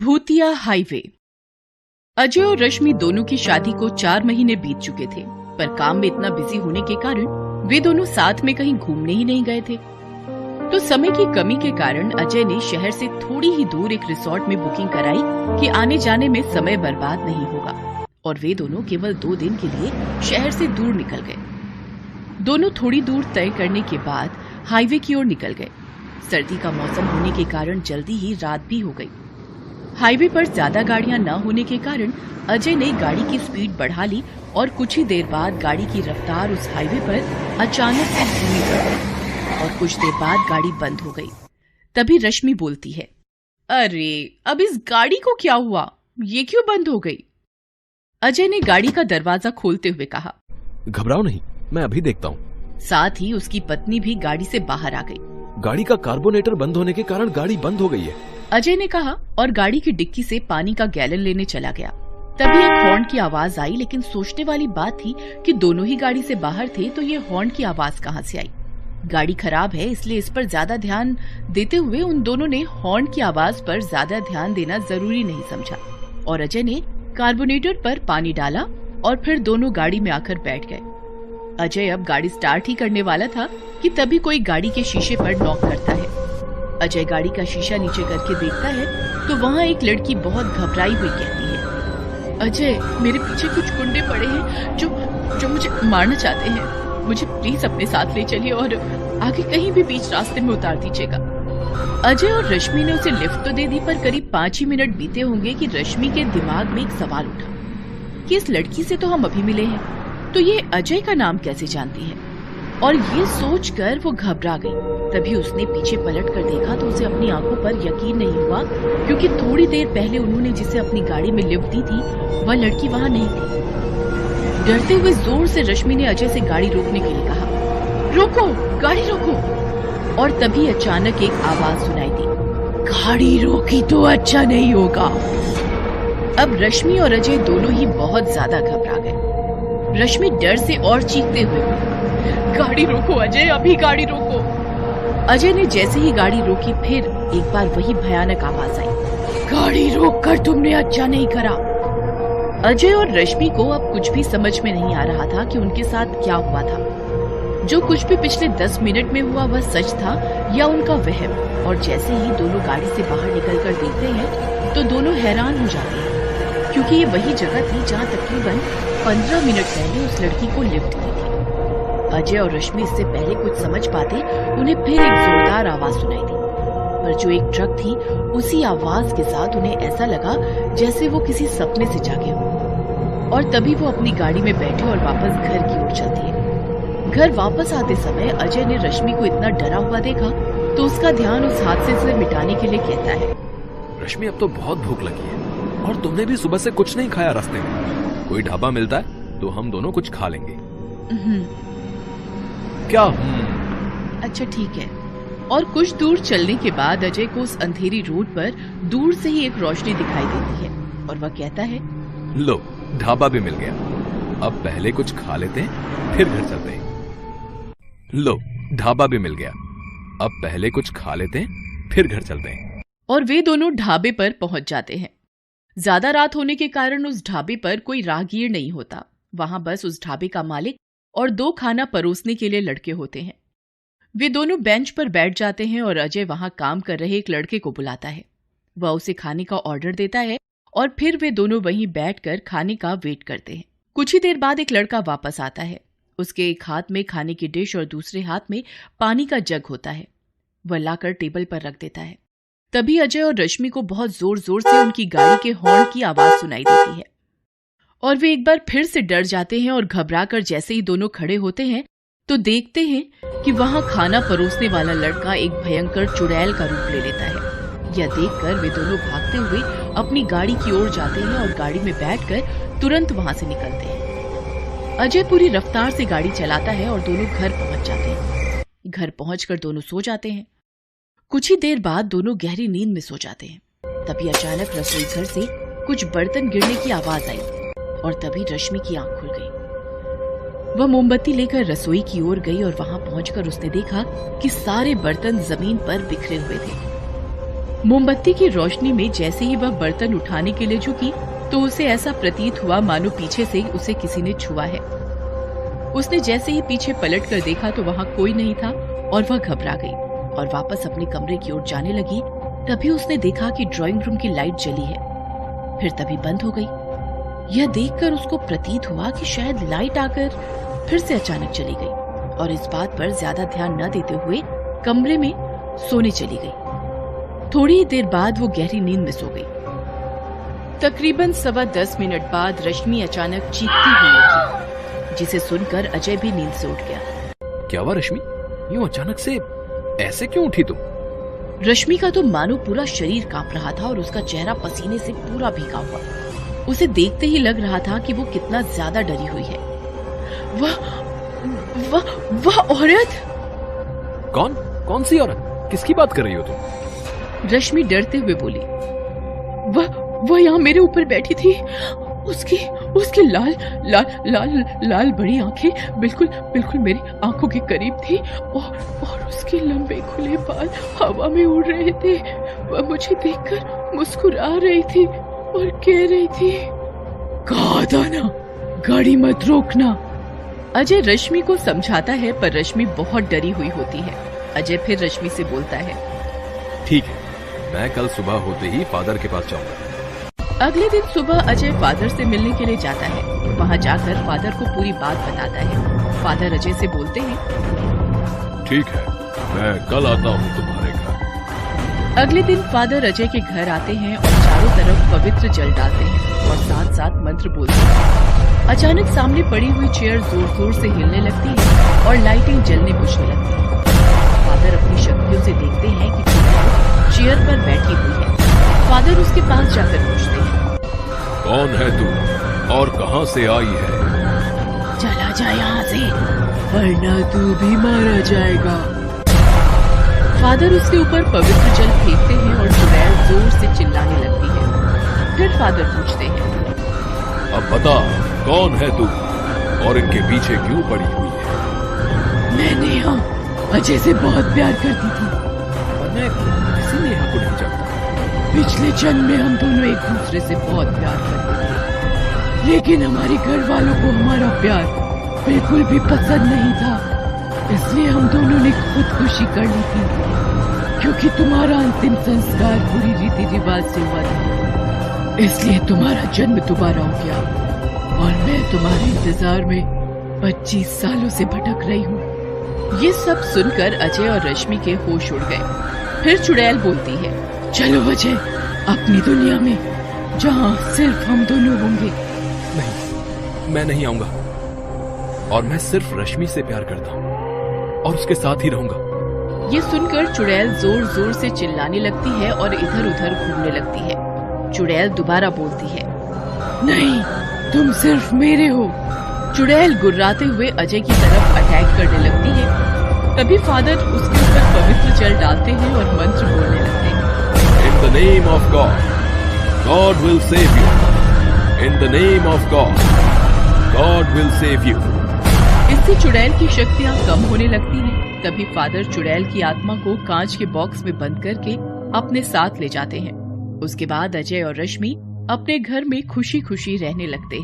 भूतिया हाईवे। अजय और रश्मि दोनों की शादी को 4 महीने बीत चुके थे, पर काम में इतना बिजी होने के कारण वे दोनों साथ में कहीं घूमने ही नहीं गए थे। तो समय की कमी के कारण अजय ने शहर से थोड़ी ही दूर एक रिसोर्ट में बुकिंग कराई कि आने जाने में समय बर्बाद नहीं होगा, और वे दोनों केवल 2 दिन के लिए शहर से दूर निकल गए। दोनों थोड़ी दूर तय करने के बाद हाईवे की ओर निकल गए। सर्दी का मौसम होने के कारण जल्दी ही रात भी हो गई। हाईवे पर ज्यादा गाड़ियां न होने के कारण अजय ने गाड़ी की स्पीड बढ़ा ली और कुछ ही देर बाद गाड़ी की रफ्तार उस हाईवे पर अचानक से धीमी पड़ गई और कुछ देर बाद गाड़ी बंद हो गई। तभी रश्मि बोलती है, अरे अब इस गाड़ी को क्या हुआ, ये क्यों बंद हो गई? अजय ने गाड़ी का दरवाजा खोलते हुए कहा, घबराओ नहीं, मैं अभी देखता हूँ। साथ ही उसकी पत्नी भी गाड़ी से बाहर आ गई। गाड़ी का कार्बोनेटर बंद होने के कारण गाड़ी बंद हो गई है, अजय ने कहा और गाड़ी की डिक्की से पानी का गैलन लेने चला गया। तभी एक हॉर्न की आवाज आई, लेकिन सोचने वाली बात थी कि दोनों ही गाड़ी से बाहर थे, तो ये हॉर्न की आवाज कहां से आई? गाड़ी खराब है, इसलिए इस पर ज्यादा ध्यान देते हुए उन दोनों ने हॉर्न की आवाज पर ज्यादा ध्यान देना जरूरी नहीं समझा और अजय ने कार्बोनेटर पर पानी डाला और फिर दोनों गाड़ी में आकर बैठ गए। अजय अब गाड़ी स्टार्ट ही करने वाला था कि तभी कोई गाड़ी के शीशे पर नॉक करता है। अजय गाड़ी का शीशा नीचे करके देखता है तो वहाँ एक लड़की बहुत घबराई हुई कहती है, अजय मेरे पीछे कुछ गुंडे पड़े हैं जो मुझे मारना चाहते हैं, मुझे प्लीज अपने साथ ले चलिए और आगे कहीं भी बीच रास्ते में उतार दीजिएगा। अजय और रश्मि ने उसे लिफ्ट तो दे दी, पर करीब 5 ही मिनट बीते होंगे कि रश्मि के दिमाग में एक सवाल उठा कि इस लड़की से तो हम अभी मिले हैं, तो ये अजय का नाम कैसे जानती है? और ये सोचकर वो घबरा गई। तभी उसने पीछे पलट कर देखा तो उसे अपनी आंखों पर यकीन नहीं हुआ, क्योंकि थोड़ी देर पहले उन्होंने जिसे अपनी गाड़ी में लिफ्ट दी थी वह लड़की वहाँ नहीं थी। डरते हुए जोर से रश्मि ने अजय से गाड़ी रोकने के लिए कहा, रोको, गाड़ी रोको। और तभी अचानक एक आवाज सुनाई दी, गाड़ी रोकी तो अच्छा नहीं होगा। अब रश्मि और अजय दोनों ही बहुत ज्यादा घबरा गए। रश्मि डर से और चीखते हुए, गाड़ी रोको अजय, अभी गाड़ी रोको। अजय ने जैसे ही गाड़ी रोकी, फिर एक बार वही भयानक आवाज आई, गाड़ी रोककर तुमने अच्छा नहीं करा। अजय और रश्मि को अब कुछ भी समझ में नहीं आ रहा था कि उनके साथ क्या हुआ था। जो कुछ भी पिछले 10 मिनट में हुआ वह सच था या उनका वहम। और जैसे ही दोनों गाड़ी से बाहर निकलकर देखते हैं तो दोनों हैरान हो जाते हैं, क्योंकि ये वही जगह थी जहाँ तकरीबन 15 मिनट पहले उस लड़की को लिफ्ट दी थी। अजय और रश्मि इससे पहले कुछ समझ पाते उन्हें फिर एक जोरदार आवाज सुनाई दी, पर जो एक ट्रक थी उसी आवाज के साथ उन्हें ऐसा लगा जैसे वो किसी सपने से जागे हो। और तभी वो अपनी गाड़ी में बैठे और वापस घर की ओर चलती है। घर वापस आते समय अजय ने रश्मि को इतना डरा हुआ देखा तो उसका ध्यान उस हादसे से मिटाने के लिए कहता है, रश्मि अब तो बहुत भूख लगी है और तुमने भी सुबह से कुछ नहीं खाया रास्ते में। कोई ढाबा मिलता है तो हम दोनों कुछ खा लेंगे। क्या? अच्छा ठीक है। और कुछ दूर चलने के बाद अजय को उस अंधेरी रोड पर दूर से ही एक रोशनी दिखाई देती है और वह कहता है, लो ढाबा भी मिल गया, अब पहले कुछ खा लेते हैं फिर घर चलते हैं। लो ढाबा भी मिल गया, अब पहले कुछ खा लेते हैं फिर घर चलते हैं। और वे दोनों ढाबे पर पहुंच जाते हैं। ज्यादा रात होने के कारण उस ढाबे पर कोई राहगीर नहीं होता। वहां बस उस ढाबे का मालिक और 2 खाना परोसने के लिए लड़के होते हैं। वे दोनों बेंच पर बैठ जाते हैं और अजय वहां काम कर रहे एक लड़के को बुलाता है। वह उसे खाने का ऑर्डर देता है और फिर वे दोनों वहीं बैठकर खाने का वेट करते हैं। कुछ ही देर बाद एक लड़का वापस आता है। उसके एक हाथ में खाने की डिश और दूसरे हाथ में पानी का जग होता है। वह लाकर टेबल पर रख देता है। तभी अजय और रश्मि को बहुत जोर जोर से उनकी गाड़ी के हॉर्न की आवाज सुनाई देती है और वे एक बार फिर से डर जाते हैं और घबराकर जैसे ही दोनों खड़े होते हैं तो देखते हैं कि वहां खाना परोसने वाला लड़का एक भयंकर चुड़ैल का रूप ले लेता है। यह देखकर वे दोनों भागते हुए अपनी गाड़ी की ओर जाते हैं और गाड़ी में बैठकर तुरंत वहां से निकलते हैं। अजय पूरी रफ्तार से गाड़ी चलाता है और दोनों घर पहुंच जाते हैं। घर पहुंचकर दोनों सो जाते हैं। कुछ ही देर बाद दोनों गहरी नींद में सो जाते हैं। तभी अचानक रसोई घर से कुछ बर्तन गिरने की आवाज आई और तभी रश्मि की आंख खुल गई। वह मोमबत्ती लेकर रसोई की ओर गई और वहां पहुंचकर उसने देखा कि सारे बर्तन जमीन पर बिखरे हुए थे। मोमबत्ती की रोशनी में जैसे ही वह बर्तन उठाने के लिए झुकी तो उसे ऐसा प्रतीत हुआ मानो पीछे से उसे किसी ने छुआ है। उसने जैसे ही पीछे पलट कर देखा तो वहाँ कोई नहीं था और वह घबरा गई और वापस अपने कमरे की ओर जाने लगी। तभी उसने देखा कि ड्राइंग रूम की लाइट जली है, फिर तभी बंद हो गई। यह देखकर उसको प्रतीत हुआ कि शायद लाइट आकर फिर से अचानक चली गई और इस बात पर ज्यादा ध्यान न देते हुए कमरे में सोने चली गई। थोड़ी ही देर बाद वो गहरी नींद में सो गई। तकरीबन 10:15 मिनट बाद रश्मि अचानक चीखती हुई उठी, जिसे सुनकर अजय भी नींद से उठ गया। क्या हुआ रश्मि, यूं अचानक से ऐसे क्यों उठी तुम? रश्मि का तो मानो पूरा शरीर कांप रहा था और उसका चेहरा पसीने से पूरा भीगा हुआ। उसे देखते ही लग रहा था कि वो कितना ज्यादा डरी हुई है। वह औरत! कौन सी औरत? किसकी बात कर रही हो तुम? रश्मि डरते हुए बोली। वह यहाँ मेरे ऊपर बैठी थी। उसकी लाल बड़ी आंखें बिल्कुल मेरी आंखों के करीब थी और उसके लंबे खुले बाल हवा में उड़ रहे थे। वह मुझे देखकर मुस्कुरा रही थी और कह रही थी, कहा था ना गाड़ी मत रोकना। अजय रश्मि को समझाता है पर रश्मि बहुत डरी हुई होती है। अजय फिर रश्मि से बोलता है, ठीक है, मैं कल सुबह होते ही फादर के पास जाऊंगा। अगले दिन सुबह अजय फादर से मिलने के लिए जाता है। वहाँ जाकर फादर को पूरी बात बताता है। फादर अजय से बोलते हैं, ठीक है, मैं कल आता हूँ तुम्हारे घर। अगले दिन फादर अजय के घर आते हैं और चारों तरफ पवित्र जल डालते हैं और साथ साथ मंत्र बोलते हैं। अचानक सामने पड़ी हुई चेयर जोर जोर से हिलने लगती है और लाइटें जलने बुझने लगती है। फादर अपनी शक्तियों से देखते हैं कि चेयर पर बैठी हुई है। फादर उसके पास जाकर पूछते हैं, कौन है तू और कहाँ से आई है? चला जा यहाँ से वरना तू भी मारा जाएगा। फादर उसके ऊपर पवित्र जल फेंकते हैं और चुड़ैल जोर से चिल्लाने लगती है। फिर फादर पूछते हैं, अब बता, कौन है तू और इनके पीछे क्यों पड़ी हुई है? मैं नेहा अजय से बहुत प्यार करती थी, पर मैं किसी नेहा को नहीं जानता। पिछले जन्म में हम दोनों एक दूसरे से बहुत प्यार करते थे, लेकिन हमारे घर वालों को हमारा प्यार बिल्कुल भी पसंद नहीं था। इसलिए हम दोनों ने खुदकुशी कर ली थी, क्योंकि तुम्हारा अंतिम संस्कार पूरी रीति रिवाज से हुआ था। इसलिए तुम्हारा जन्म दोबारा हो गया और मैं तुम्हारे इंतजार में 25 सालों से भटक रही हूँ। ये सब सुनकर अजय और रश्मि के होश उड़ गए। फिर चुड़ैल बोलती है, चलो अजय, अपनी दुनिया में जहाँ सिर्फ हम दोनों होंगे। नहीं, मैं नहीं आऊंगा और मैं सिर्फ रश्मि से प्यार करता हूँ और उसके साथ ही रहूंगा। ये सुनकर चुड़ैल जोर जोर से चिल्लाने लगती है और इधर उधर घूमने लगती है। चुड़ैल दोबारा बोलती है, नहीं, तुम सिर्फ मेरे हो। चुड़ैल गुर्राते हुए अजय की तरफ अटैक करने लगती है। तभी फादर उसके ऊपर पवित्र जल डालते हैं और मंत्र बोलने लगते हैं। In the name of God, God will save you. In the name of God, God will save you. इससे चुड़ैल की शक्तियाँ कम होने लगती हैं। तभी फादर चुड़ैल की आत्मा को कांच के बॉक्स में बंद करके अपने साथ ले जाते हैं। उसके बाद अजय और रश्मि अपने घर में खुशी खुशी रहने लगते हैं।